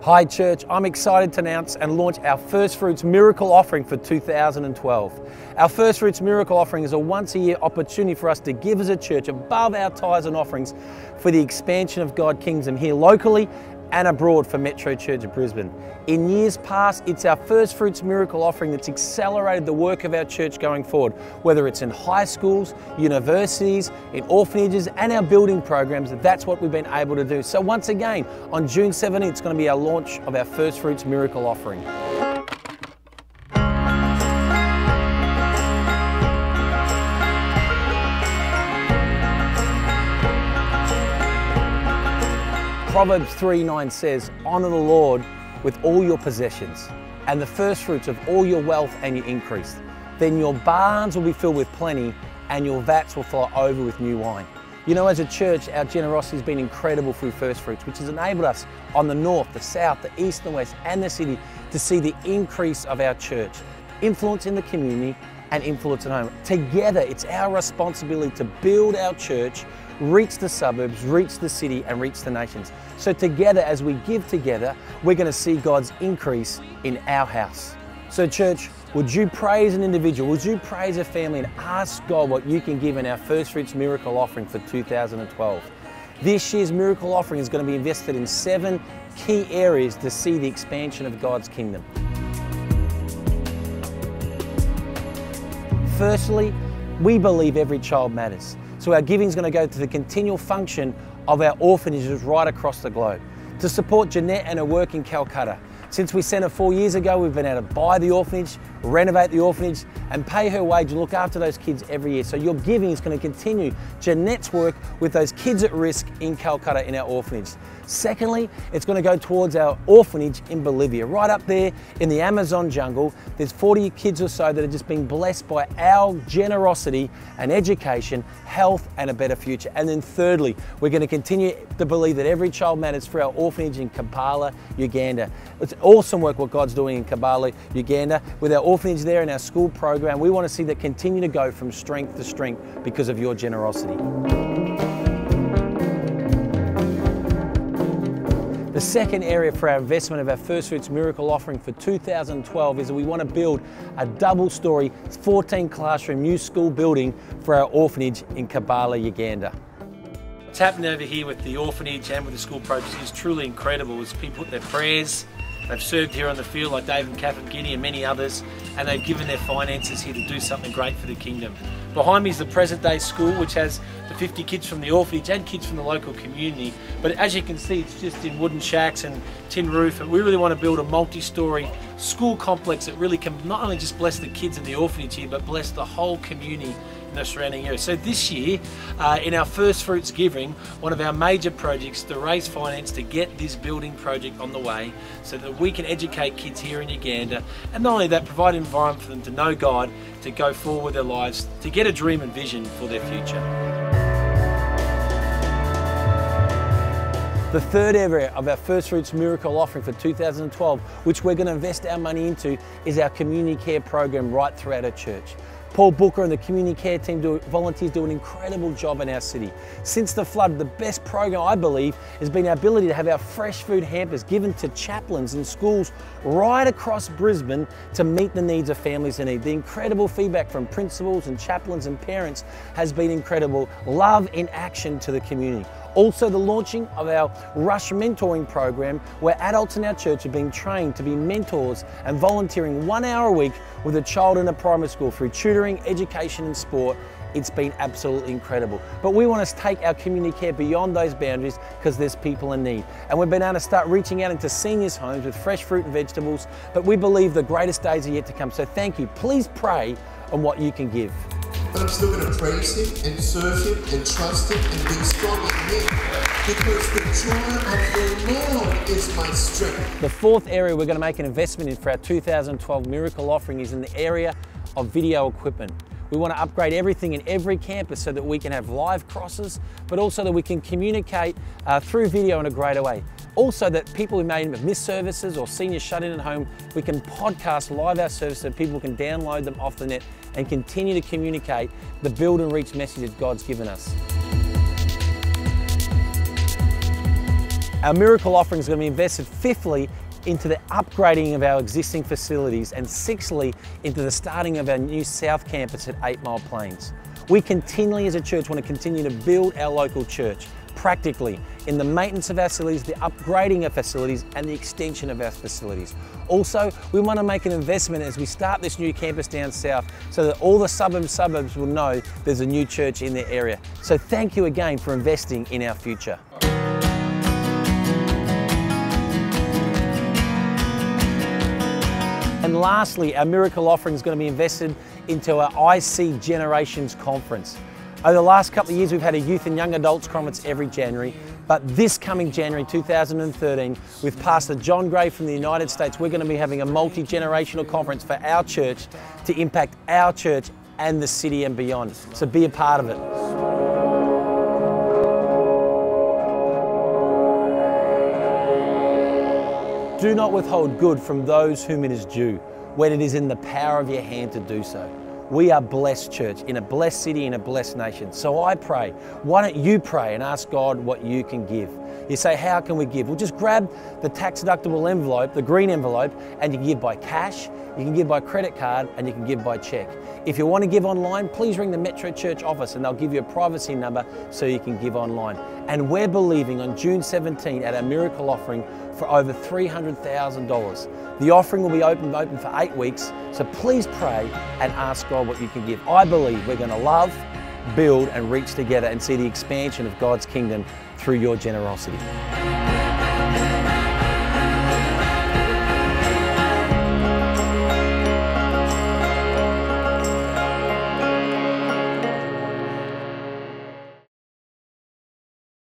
Hi church, I'm excited to announce and launch our First Fruits Miracle Offering for 2012. Our First Fruits Miracle Offering is a once-a-year opportunity for us to give as a church above our tithes and offerings for the expansion of God's kingdom here locally and abroad for Metro Church of Brisbane. In years past, it's our First Fruits Miracle Offering that's accelerated the work of our church going forward, whether it's in high schools, universities, in orphanages and our building programs. That's what we've been able to do. So once again, on June 17th, it's going to be our launch of our First Fruits Miracle Offering. Proverbs 3:9 says, "Honour the Lord with all your possessions and the first fruits of all your wealth and your increase. Then your barns will be filled with plenty and your vats will flow over with new wine." You know, as a church, our generosity has been incredible through First Fruits, which has enabled us on the north, the south, the east and west and the city to see the increase of our church, influence in the community and influence at home. Together, it's our responsibility to build our church, reach the suburbs, reach the city and reach the nations. So together, as we give together, we're going to see God's increase in our house. So church, would you pray as an individual, would you pray as a family and ask God what you can give in our First Fruits Miracle Offering for 2012. This year's Miracle Offering is going to be invested in 7 key areas to see the expansion of God's kingdom. Firstly, we believe every child matters. So our giving is going to go to the continual function of our orphanages right across the globe. To support Jeanette and her work in Calcutta. Since we sent her 4 years ago, we've been able to buy the orphanage, renovate the orphanage and pay her wage and look after those kids every year. So your giving is going to continue Jeanette's work with those kids at risk in Calcutta in our orphanage. Secondly, it's going to go towards our orphanage in Bolivia. Right up there in the Amazon jungle, there's 40 kids or so that are just being blessed by our generosity and education, health and a better future. And then thirdly, we're going to continue to believe that every child matters for our orphanage in Kampala, Uganda. It's awesome work what God's doing in Kampala, Uganda. With our orphanage there and our school program, we want to see that continue to go from strength to strength because of your generosity. The second area for our investment of our First Fruits Miracle Offering for 2012 is that we want to build a double-storey, 14 classroom new school building for our orphanage in Kampala, Uganda. What's happening over here with the orphanage and with the school project is truly incredible. As people put their prayers, they've served here on the field like Dave and Catherine Guinea and many others, and they've given their finances here to do something great for the kingdom. Behind me is the present day school, which has the 50 kids from the orphanage and kids from the local community. But as you can see, it's just in wooden shacks and tin roof, and we really want to build a multi-storey school complex that really can not only just bless the kids in the orphanage here, but bless the whole community in the surrounding area. So this year, in our First Fruits giving, one of our major projects to raise finance to get this building project on the way so that we can educate kids here in Uganda, and not only that, provide an environment for them to know God, to go forward with their lives, to get a dream and vision for their future. The third area of our First Fruits Miracle Offering for 2012, which we're going to invest our money into, is our community care program right throughout our church. Paul Booker and the community care team volunteers do an incredible job in our city. Since the flood, the best program I believe has been our ability to have our fresh food hampers given to chaplains in schools right across Brisbane to meet the needs of families in need. The incredible feedback from principals and chaplains and parents has been incredible. Love in action to the community. Also the launching of our Rush Mentoring program, where adults in our church are being trained to be mentors and volunteering 1 hour a week with a child in a primary school through tutoring, education and sport. It's been absolutely incredible. But we want to take our community care beyond those boundaries because there's people in need. And we've been able to start reaching out into seniors' homes with fresh fruit and vegetables, but we believe the greatest days are yet to come. So thank you. Please pray on what you can give. But I'm still going to praise Him and serve Him and trust Him and be strong in Him, because the joy of the Lord is my strength. The fourth area we're going to make an investment in for our 2012 Miracle Offering is in the area of video equipment. We want to upgrade everything in every campus so that we can have live crosses, but also that we can communicate through video in a greater way. Also that people who may have missed services or seniors shut in at home, we can podcast live our service so people can download them off the net and continue to communicate the build and reach message that God's given us. Our miracle offering is going to be invested fifthly into the upgrading of our existing facilities, and sixthly into the starting of our new South Campus at 8 Mile Plains. We continually as a church want to continue to build our local church practically in the maintenance of our facilities, the upgrading of facilities, and the extension of our facilities. Also, we want to make an investment as we start this new campus down south so that all the suburbs will know there's a new church in their area. So thank you again for investing in our future. And lastly, our miracle offering is going to be invested into our IC Generations Conference. Over the last couple of years, we've had a youth and young adults conference every January, but this coming January 2013, with Pastor John Gray from the United States, we're going to be having a multi-generational conference for our church to impact our church and the city and beyond. So be a part of it. Do not withhold good from those whom it is due, when it is in the power of your hand to do so. We are blessed church, in a blessed city, in a blessed nation. So I pray, why don't you pray and ask God what you can give? You say, how can we give? Well, just grab the tax deductible envelope, the green envelope, and you can give by cash, you can give by credit card, and you can give by check. If you want to give online, please ring the Metro Church office and they'll give you a privacy number so you can give online. And we're believing on June 17 at our miracle offering for over $300,000. The offering will be open for 8 weeks, so please pray and ask God what you can give. I believe we're going to love, build and reach together and see the expansion of God's kingdom through your generosity.